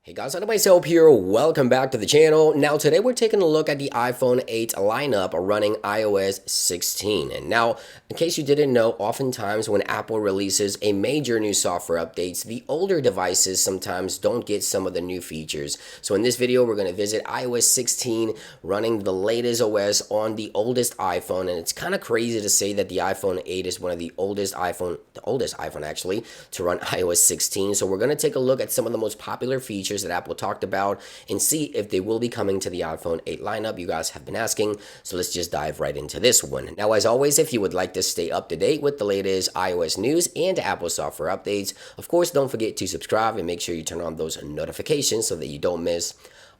Hey guys, myself here. Welcome back to the channel. Now today we're taking a look at the iPhone 8 lineup running iOS 16. And now, in case you didn't know, oftentimes when Apple releases a major new software updates, the older devices sometimes don't get some of the new features. So in this video, we're going to visit iOS 16 running the latest OS on the oldest iPhone. And it's kind of crazy to say that the iPhone 8 is one of the oldest iPhone actually, to run iOS 16. So we're going to take a look at some of the most popular features that Apple talked about and see if they will be coming to the iPhone 8 lineup. You guys have been asking, so let's just dive right into this one. Now, as always, if you would like to stay up to date with the latest iOS news and Apple software updates, of course, don't forget to subscribe and make sure you turn on those notifications so that you don't miss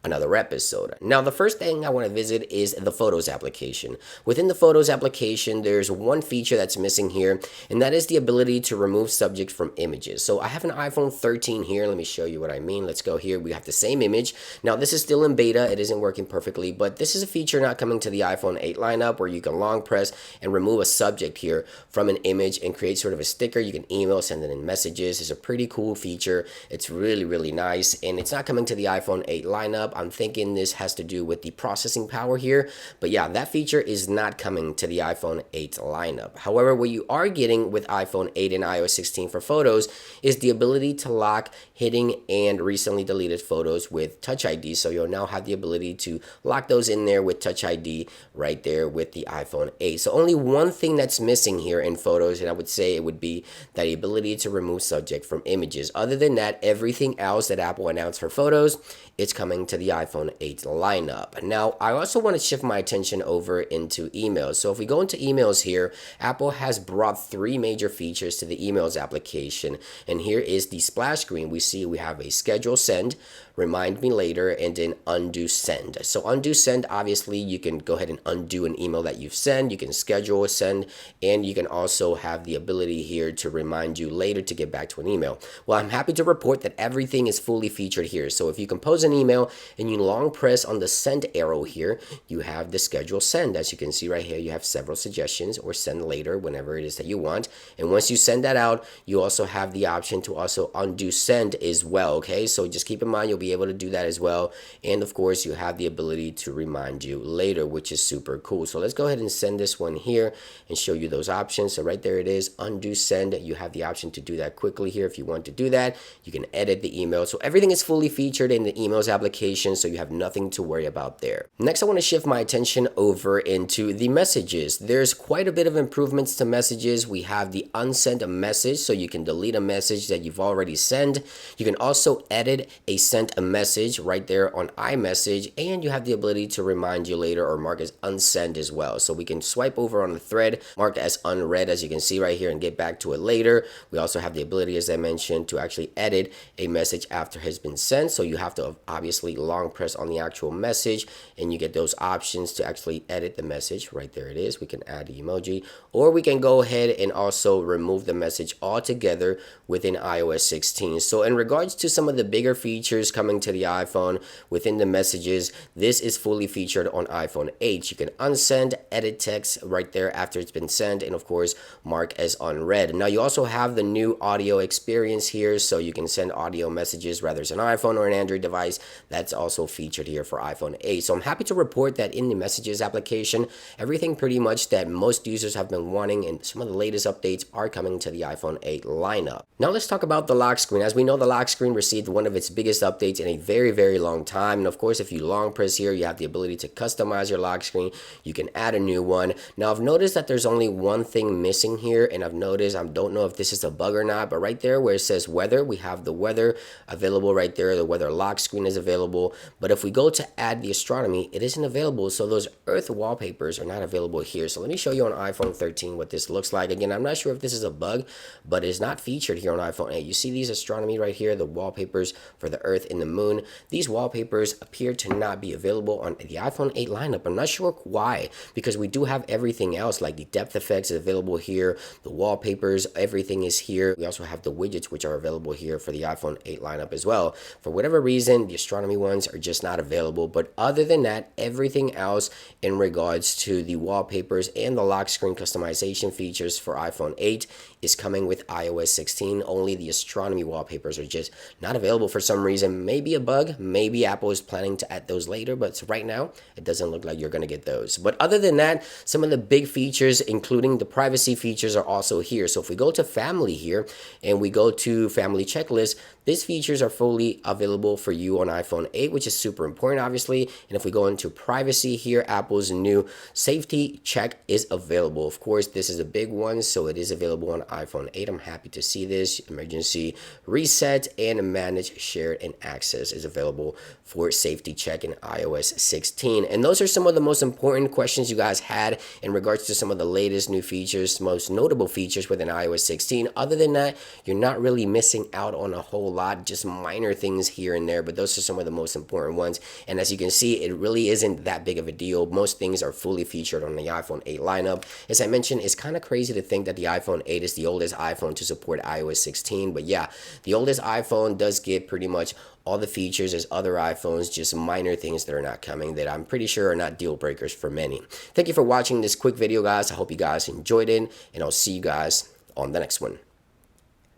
another episode. Now, the first thing I want to visit is the Photos application. Within the Photos application, there's one feature that's missing here, and that is the ability to remove subject from images. So I have an iPhone 13 here. Let me show you what I mean. Let's go here. We have the same image. Now, this is still in beta. It isn't working perfectly, but this is a feature not coming to the iPhone 8 lineup where you can long press and remove a subject here from an image and create sort of a sticker. You can email, send it in messages. It's a pretty cool feature. It's really, really nice, and it's not coming to the iPhone 8 lineup. I'm thinking this has to do with the processing power here, but yeah, that feature is not coming to the iPhone 8 lineup. However, what you are getting with iPhone 8 and iOS 16 for photos is the ability to lock hidden and recently deleted photos with Touch ID. So you'll now have the ability to lock those in there with Touch ID right there with the iPhone 8. So only one thing that's missing here in photos, and I would say it would be the ability to remove subject from images. Other than that, everything else that Apple announced for photos, it's coming to the iPhone 8 lineup. Now, I also want to shift my attention over into emails. So if we go into emails here, Apple has brought three major features to the emails application. And here is the splash screen. We see we have a schedule send, remind me later, and an undo send. So undo send, obviously, you can go ahead and undo an email that you've sent. You can schedule a send, and you can also have the ability here to remind you later to get back to an email. Well, I'm happy to report that everything is fully featured here. So if you compose an email and you long press on the send arrow here, you have the schedule send. As you can see right here, you have several suggestions, or send later, whenever it is that you want. And once you send that out, you also have the option to also undo send as well. Okay, so just keep in mind you'll be able to do that as well. And of course, you have the ability to remind you later, which is super cool. So let's go ahead and send this one here and show you those options. So right there it is, undo send. You have the option to do that quickly here. If you want to do that, you can edit the email. So everything is fully featured in the emails application, so you have nothing to worry about there. Next, I want to shift my attention over into the messages. There's quite a bit of improvements to messages. We have the unsent a message, so you can delete a message that you've already sent. You can also edit a sent a message right there on iMessage, and you have the ability to remind you later or mark as unsend as well. So we can swipe over on the thread, mark as unread, as you can see right here, and get back to it later. We also have the ability, as I mentioned, to actually edit a message after it has been sent. So you have to obviously long press on the actual message, and you get those options to actually edit the message. Right there it is. We can add the emoji, or we can go ahead and also remove the message altogether within iOS 16. So in regards to some of the bigger features coming to the iPhone within the messages, this is fully featured on iPhone 8. You can unsend, edit text right there after it's been sent, and of course mark as unread. Now you also have the new audio experience here, so you can send audio messages whether it's an iPhone or an Android device. That's also featured here for iPhone 8. So I'm happy to report that in the messages application, everything pretty much that most users have been wanting and some of the latest updates are coming to the iPhone 8 lineup. Now let's talk about the lock screen. As we know, the lock screen received one of its biggest updates in a very, very long time. And of course, if you long press here, you have the ability to customize your lock screen. You can add a new one. Now I've noticed that there's only one thing missing here, and I've noticed, I don't know if this is a bug or not, but right there where it says weather, we have the weather available right there. The weather lock screen is available. But if we go to add the astronomy, it isn't available. So those earth wallpapers are not available here. So let me show you on iPhone 13 what this looks like. Again, I'm not sure if this is a bug, but it's not featured here on iPhone 8. You see these astronomy right here, the wallpapers for the earth and the moon. These wallpapers appear to not be available on the iPhone 8 lineup. I'm not sure why, because we do have everything else, like the depth effects is available here, the wallpapers, everything is here. We also have the widgets, which are available here for the iPhone 8 lineup as well. For whatever reason, the astronomy ones ones are just not available. But other than that, everything else in regards to the wallpapers and the lock screen customization features for iPhone 8 is coming with iOS 16. Only the astronomy wallpapers are just not available for some reason. Maybe a bug, maybe Apple is planning to add those later, but right now it doesn't look like you're going to get those. But other than that, some of the big features, including the privacy features, are also here. So if we go to family here and we go to family checklist, these features are fully available for you on iPhone 8, which is super important, obviously. And if we go into privacy here, Apple's new safety check is available. Of course, this is a big one, so it is available on iPhone 8. I'm happy to see this. Emergency reset and manage shared and access is available for safety check in iOS 16. And those are some of the most important questions you guys had in regards to some of the latest new features, most notable features within iOS 16. Other than that, you're not really missing out on a whole lot, just minor things here and there, but those are some of the most important ones. And as you can see, it really isn't that big of a deal. Most things are fully featured on the iPhone 8 lineup. As I mentioned, it's kind of crazy to think that the iPhone 8 is the oldest iPhone to support iOS 16, but yeah, the oldest iPhone does get pretty much all the features as other iPhones, just minor things that are not coming that I'm pretty sure are not deal breakers for many. Thank you for watching this quick video, guys. I hope you guys enjoyed it, and I'll see you guys on the next one.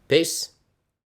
Peace.